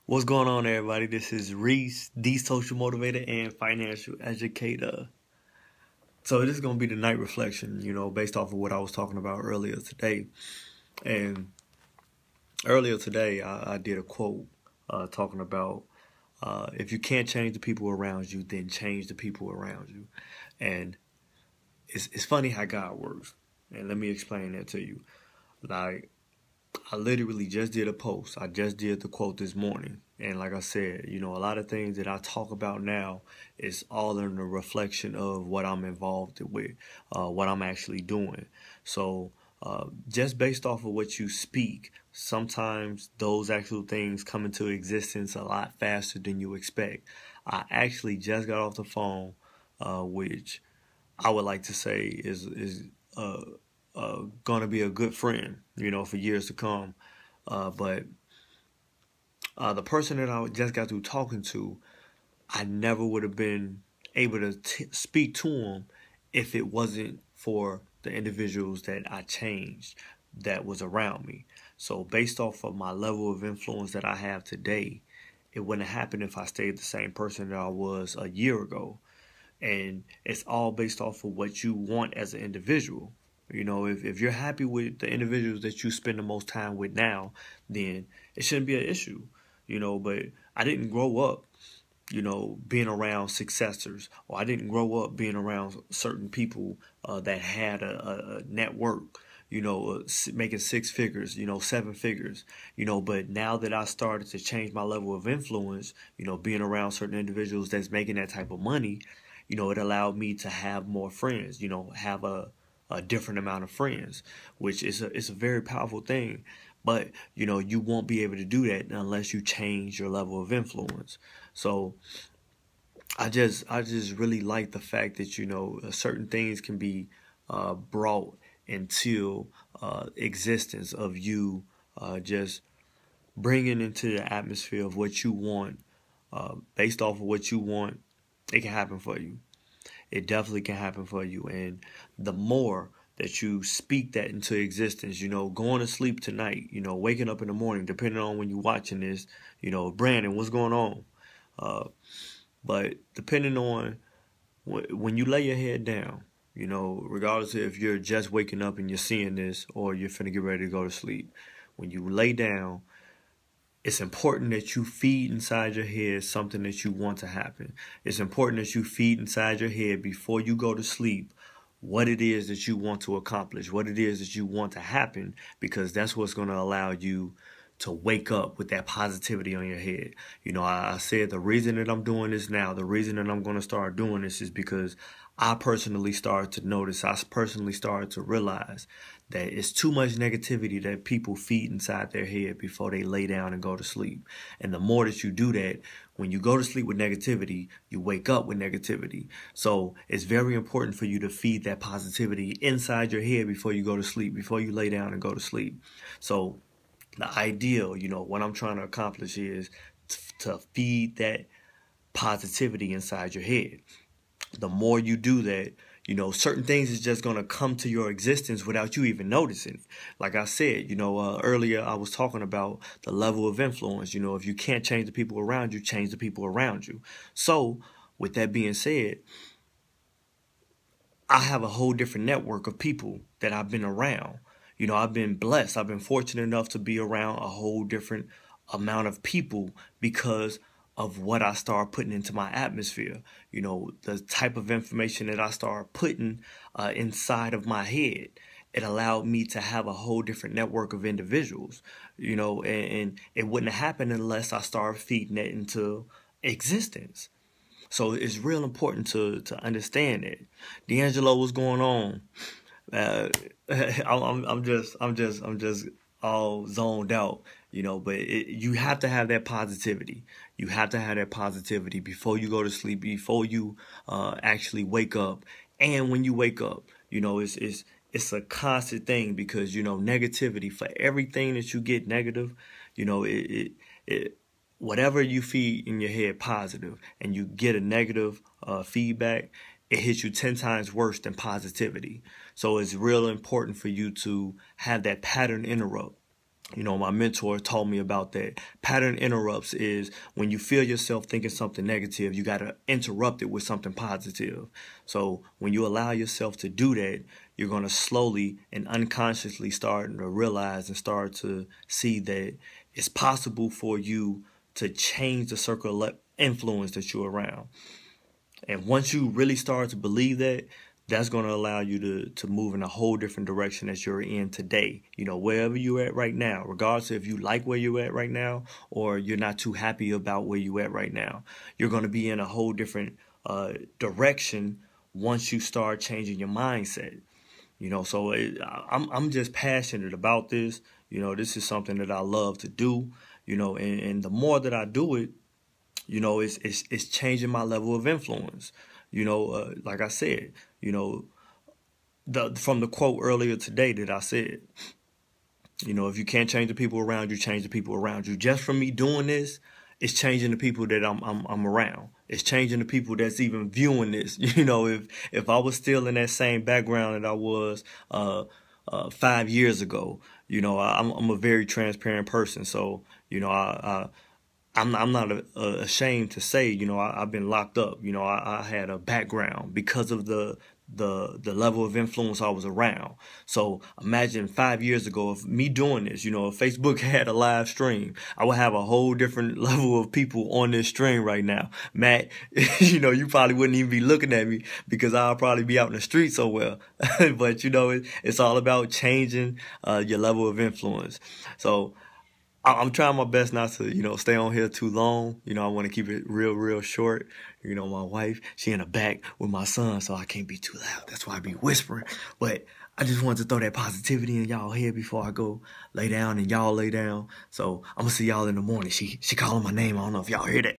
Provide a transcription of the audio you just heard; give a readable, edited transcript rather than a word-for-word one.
What's going on, everybody? This is Reese, the social motivator and financial educator. So this is gonna be the night reflection, based off of what I was talking about earlier today. And earlier today, I did a quote talking about if you can't change the people around you, then change the people around you. And it's funny how God works. And let me explain that to you. Like, I literally just did a post. I just did the quote this morning. And like I said, a lot of things that I talk about now is all in the reflection of what I'm involved with, what I'm actually doing. So just based off of what you speak, sometimes those actual things come into existence a lot faster than you expect. I actually just got off the phone, which I would like to say is uh, gonna be a good friend, for years to come. But the person that I just got through talking to, I never would have been able to speak to him if it wasn't for the individuals that I changed that was around me. So based off of my level of influence that I have today, it wouldn't have happened if I stayed the same person that I was a year ago. And it's all based off of what you want as an individual. If you're happy with the individuals that you spend the most time with now, then it shouldn't be an issue. But I didn't grow up, being around successors, or I didn't grow up being around certain people that had a network, making six figures, seven figures, but now that I started to change my level of influence, being around certain individuals that's making that type of money, it allowed me to have more friends, have a different amount of friends, which is it's a very powerful thing. But you won't be able to do that unless you change your level of influence. So I just really like the fact that certain things can be brought into existence of you just bringing into the atmosphere of what you want, based off of what you want. It can happen for you. It definitely can happen for you. And the more that you speak that into existence, going to sleep tonight, waking up in the morning, depending on when you're watching this, Brandon, what's going on? Uh, but depending on when you lay your head down, regardless of if you're just waking up and you're seeing this or you're finna get ready to go to sleep, when you lay down, it's important that you feed inside your head something that you want to happen. It's important that you feed inside your head before you go to sleep what it is that you want to accomplish, what it is that you want to happen, because that's what's going to allow you to wake up with that positivity on your head. I said the reason that I'm doing this now, the reason that I'm going to start doing this is because I personally started to notice, I personally started to realize that it's too much negativity that people feed inside their head before they lay down and go to sleep. And the more that you do that, when you go to sleep with negativity, you wake up with negativity. So it's very important for you to feed that positivity inside your head before you go to sleep, before you lay down and go to sleep. So the ideal, what I'm trying to accomplish is to feed that positivity inside your head. The more you do that, certain things is just going to come to your existence without you even noticing it. Like I said, earlier I was talking about the level of influence. If you can't change the people around you, change the people around you. So with that being said, I have a whole different network of people that I've been around. I've been blessed. I've been fortunate enough to be around a whole different amount of people because of what I start putting into my atmosphere. The type of information that I start putting inside of my head. It allowed me to have a whole different network of individuals, and it wouldn't happen unless I started feeding it into existence. So it's real important to understand it. D'Angelo, what's going on? Uh, I'm just all zoned out, But you have to have that positivity. You have to have that positivity before you go to sleep, before you actually wake up, and when you wake up. It's a constant thing because negativity, for everything that you get negative, it whatever you feed in your head positive and you get a negative feedback, it hits you 10 times worse than positivity. So it's real important for you to have that pattern interrupt. My mentor taught me about that. Pattern interrupts is when you feel yourself thinking something negative, you got to interrupt it with something positive. So when you allow yourself to do that, you're going to slowly and unconsciously start to realize and start to see that it's possible for you to change the circle of influence that you're around. And once you really start to believe that, that's going to allow you to move in a whole different direction that you're in today. Wherever you're at right now, regardless if you like where you're at right now or you're not too happy about where you're at right now, you're going to be in a whole different direction once you start changing your mindset. So I'm just passionate about this. This is something that I love to do. And the more that I do it, it's changing my level of influence. Like I said, from the quote earlier today that I said, if you can't change the people around you, change the people around you. Just from me doing this, it's changing the people that I'm around. It's changing the people that's even viewing this. If I was still in that same background that I was 5 years ago, I'm a very transparent person. So I'm not ashamed to say, I've been locked up. I had a background because of the level of influence I was around. So imagine 5 years ago of me doing this, if Facebook had a live stream, I would have a whole different level of people on this stream right now. Matt, you probably wouldn't even be looking at me because I'll probably be out in the street somewhere. But it's all about changing your level of influence. So I'm trying my best not to, stay on here too long. I want to keep it real, real short. My wife, she in the back with my son, so I can't be too loud. That's why I be whispering. But I just wanted to throw that positivity in y'all head before I go lay down and y'all lay down. So I'm going to see y'all in the morning. She calling my name. I don't know if y'all hear that.